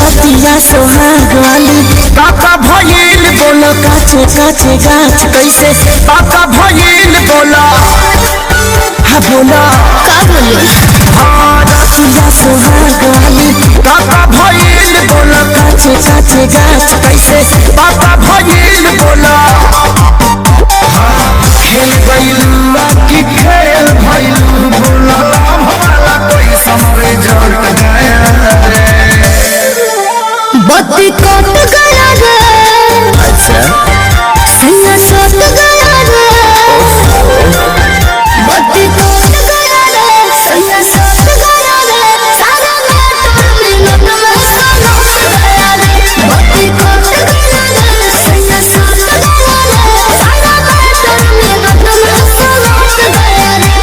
सोहाग वाली काका भइल बोलो काचे काचे गाछ कैसे काका भइल बोलो हाँ बोलो का बोली हाँ रतिया सोहाग वाली काका भइल बोलो काचे काचे गाछ कैसे काका भइल बोलो खेल गइल की खेल भइल बोलो हमारा कोई समरे जड़ गया बत्ती कट गया रे अच्छा सैया सट गया रे बत्ती कट गया रे सैया सट गया रे सारा मिनट में सलट गया रे बत्ती कट गया रे सैया सट गया रे सारा मिनट में सलट गया रे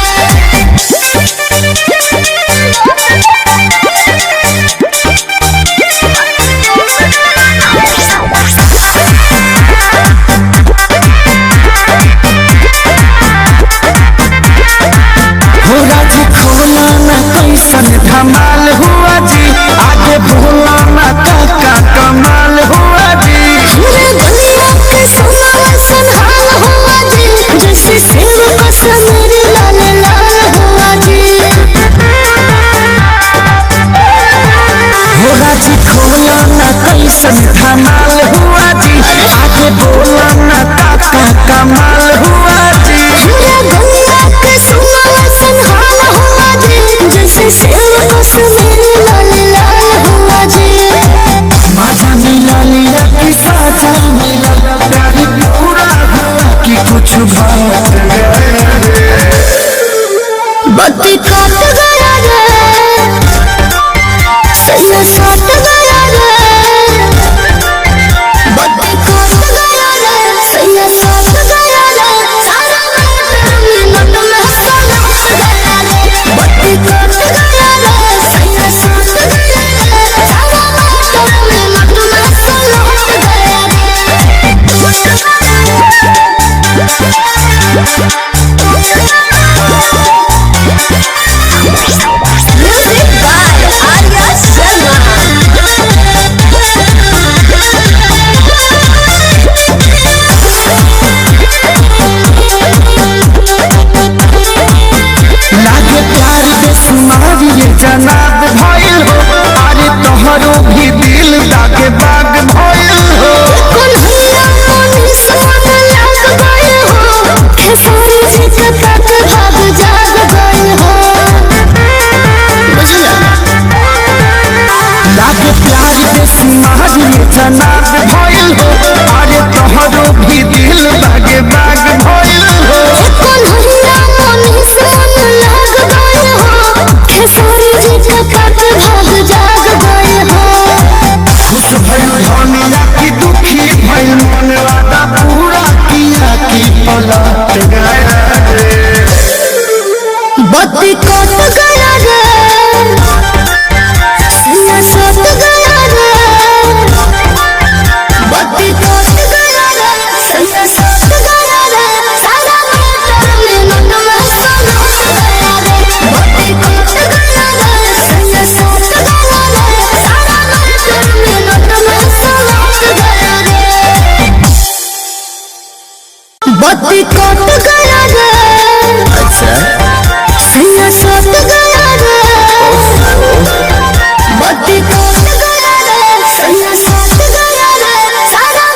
धमाल हुआ जी आगे भोला ना का कमाल हुआ जी पूरे दुनिया के सोना संभाल हुआ जी जैसे सेब का समीर लाल लाल हुआ जी होगा जी खोला ना कैसन धमाल हुआ जी आगे भोला ना का कमाल हुआ जी पूरे दुनिया के सोना संभाल हुआ जी जैसे सेब का समीर लाल लाल हुआ जी मजा मिला लिया कि साजा मिला प्यार पूरा हुआ कि कुछ बात बत्ती कट गया रे सैया सट गया रे बत्ती कट गया रे सैया सट गया रे सारा मिनट में सलट गया रे बत्ती कट गया रे सैया सट गया रे सारा मिनट में सलट गया Music by Arya Sharma. लागे प्यार बेसुमार ये जनाब भइल हो अरे तोहरो भी दिल दागे बाग भइल हो कन्हैया मोनी सोन लग गए हो खेसारी जी के तक भाग जाग गए हो बुझला लागे प्यार बेसुमार ये जनाब भइल हो अरे तोहरो भी दिल दागे बाग भइल हो कन्हैया मोनी सोन लग गए हो खेसारी जी के तक भाग जाग गए हो खुश भइल धनिया की दुखी भइल मन वादा पूरा किया कि पलट गया रे बत्ती कट गया रे सैया सट गया रे बत्ती कट गया रे सैया सट गया रे सारा मिनट में सलट गया रे बत्ती कट गया रे सैया सट गया रे सारा मिनट में सलट गया रे बत्ती कट गया रे अच्छा सैया सट गया रे बत्ती कट गया रे सैया सट गया रे सारा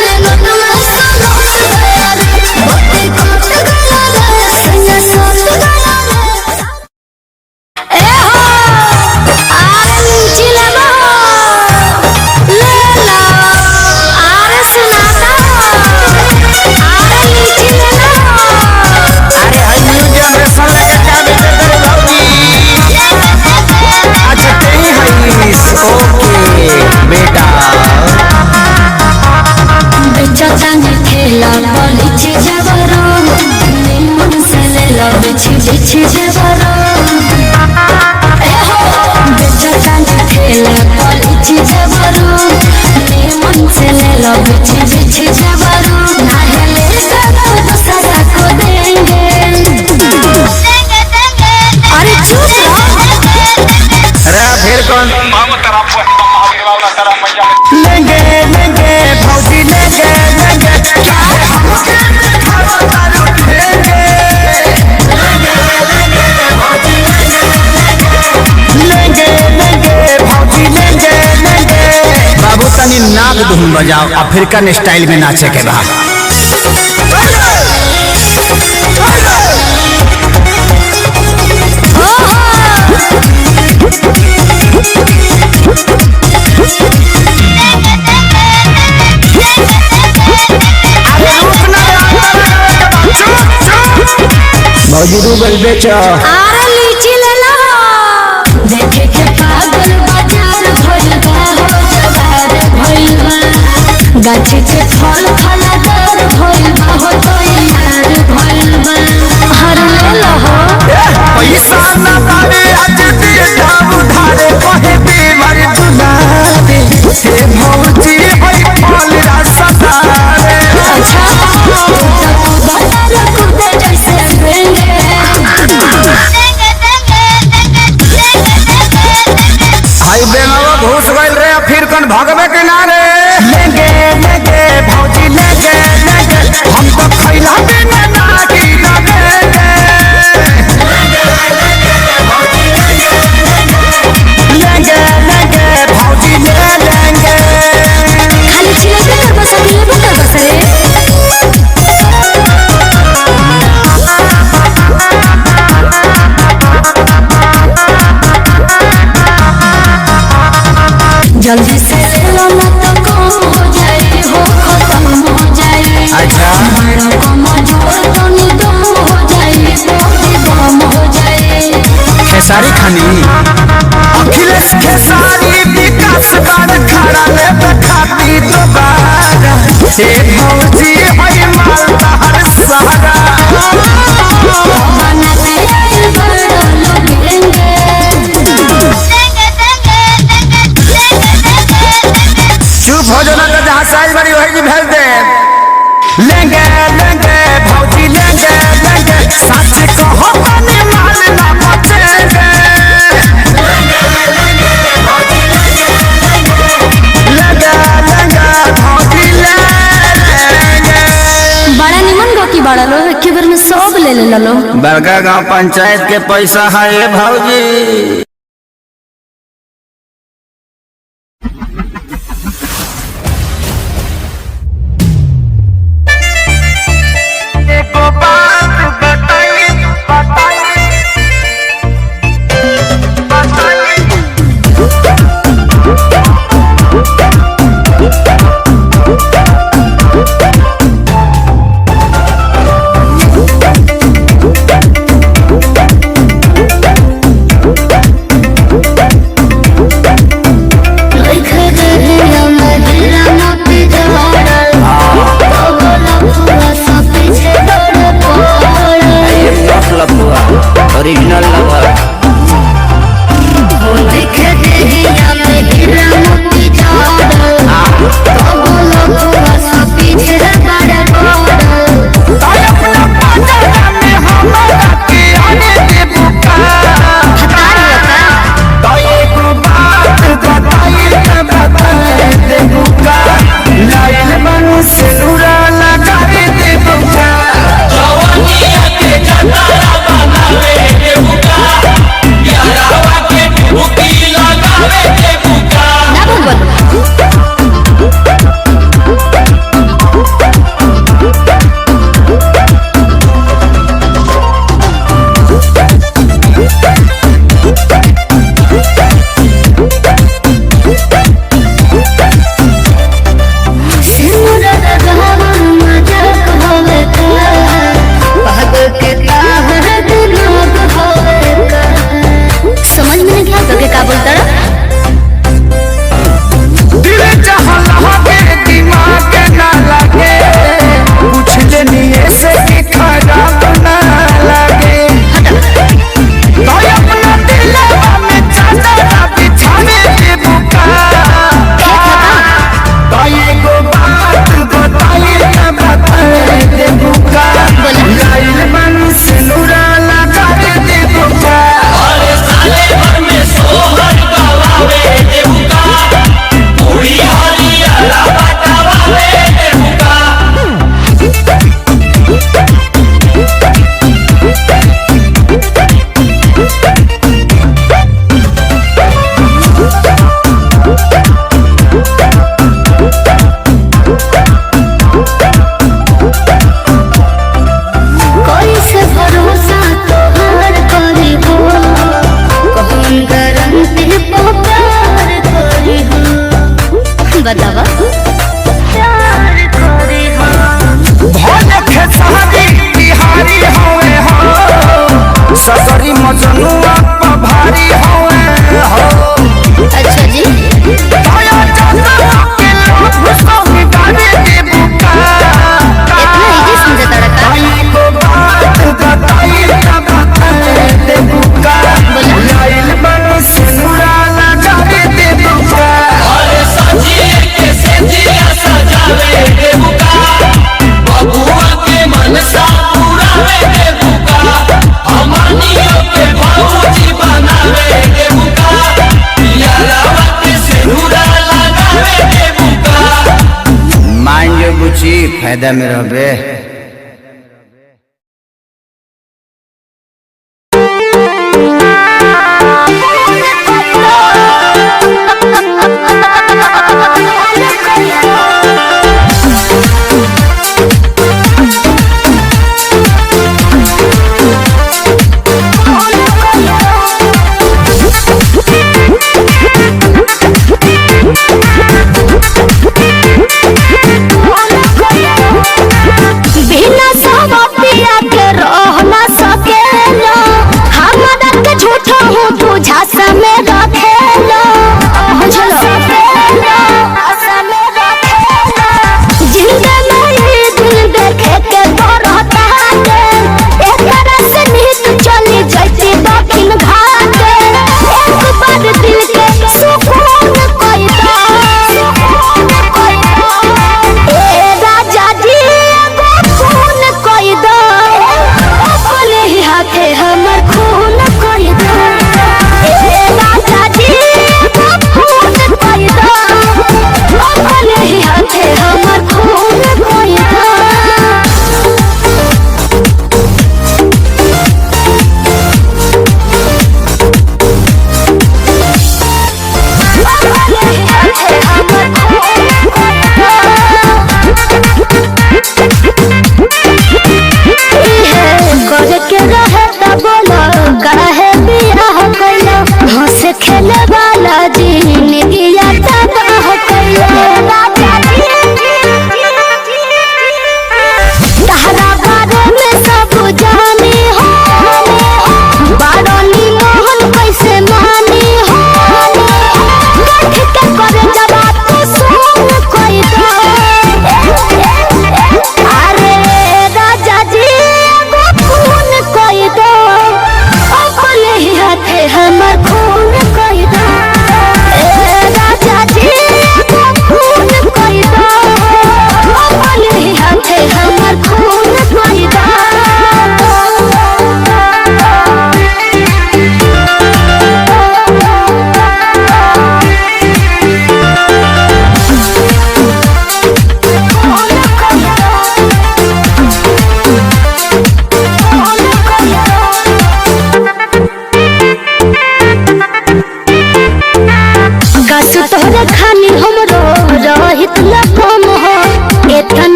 मिनट में सलट गया रे बत्ती कट गया रे सैया सट गया रे ए हो आरे नीचे लगा ले ला आरे सुनाता आरे नीचे लगा अरे हाय न्यू जनरेशन लेके क्या बेटे तेरे भाई अच्छा कहीं है ओके बेटा बेचा जाने खेला बोली छी जबरो निमन से ले लो बिछी बिछी जबरो बजाओ, अफ्रीकन स्टाइल में नाचे के बाद। भौजी रूबल बेचो, आरे लीची ले लो। देखे के पागल बाजार भइल बा हो जवार भइल बा। गाछी के फल फलदार भइल बा हो तैयार भइल बा। हर ले लो हो। पैसा न बारे आज दे दाम उधारे कहे बीमार दुलारे। हे भौजी होई फल रसदारे। अच्छा बाजार कूदे जैसे बेंगे। हाई बेंगवा घुस गइल रे, फिर कौन भगवे किनारे। लेंगे लेंगे भौजी लेंगे लेंगे, हम तो खैला बिना ना की लगेंगे। लेंगे लेंगे भौजी ले लेंगे। खाली चिल्लाते कर बस अकेले बोल कर बस रे। जल्दी से लो ना तो कम हो जाए हो, खत्म हो जाए। अच्छा बड़ा कम जोर तो निदम हो जाए, बहुत दम हो जाए। खेसारी खानी अखिलेश खेसारी विकास बार खड़ा ले खाती दोबारा। हे भौजी होई मालदा हर सहारा। बनाते आइल बड़ा लोगेंगे। चुप हो जाना तो जहाँ साइज बड़ी होगी भेज दे। लेंगे लेंगे भौजी लेंगे लेंगे, सच कहो तनी माल ना बचेंगे। लेंगे लेंगे भौजी लेंगे बड़ा निमन गो की बड़ा लो, एक बार में सब ले ले लो। बड़का गांव पंचायत के पैसा है भौजी। बतावा भोले खेसारी बिहारी होए हो सगरी मजनुआ भारी होए हो। अच्छा जी दया जाता के लोग संग गाने दे बुका इतना इजी समझे तड़का आई को बात बताई तब दे बुका लाइल बन सिनुरा लगा दे बुका अरे सजिए के सेजिया सजावे दे बुका बबुआ के मनसा पुरावे दे बुका हमनियों के भौजी बनावे दे बुका यारावा के सिनुरा लगावे दे बुका। मान जो बुची फायदा में रहबे।